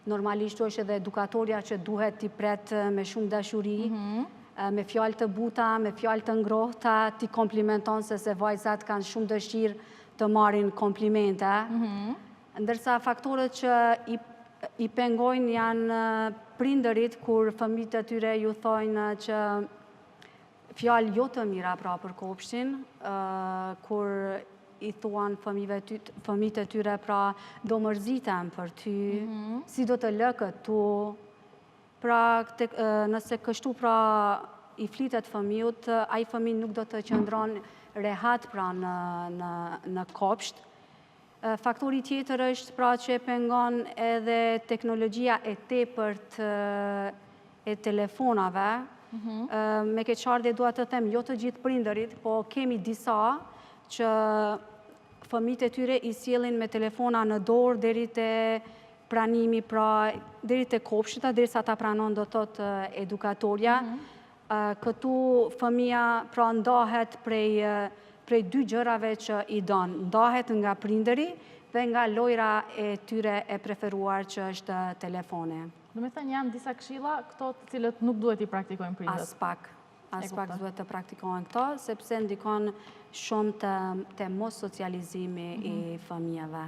normalisht është edhe edukatorja që duhet t'i pret me shumë dashuri, me fjalë të buta, me fjalë të ngrohta, t'i komplimenton se vajzat kanë shumë dëshirë të marrin komplimente. Ndërsa faktorët që i pengojnë janë prindërit kur fëmijët e tyre ju thojnë që fjalë jo të mira pra për kopshtin, kur i thuan fëmijët e tyre pra do mërzitem për ty, si do të lë këtu, pra nëse kështu pra i flitet fëmijët, ai fëmijë nuk do të qëndron rehat pra në kopsht. Faktori tjetër është pra që e pengon edhe teknologjia e tepërt e telefonave. Me keqardhje dua të them, jo të gjithë prindërit, po kemi disa që fëmijët e tyre i sjellin me telefona në dorë deri te pranimi, pra deri te kopshta, derisa ta pranon do thotë edukatorja. Këtu fëmia pra ndahet prej dy gjërave që i don. Ndahet nga prindëri dhe nga lojra e tyre e preferuar që është telefoni. Do me thënë janë disa këshilla këto të cilët nuk duhet i praktikojnë prindët. As pak duhet të praktikojnë këto, sepse ndikon shumë te mos socializimi i fëmijëve.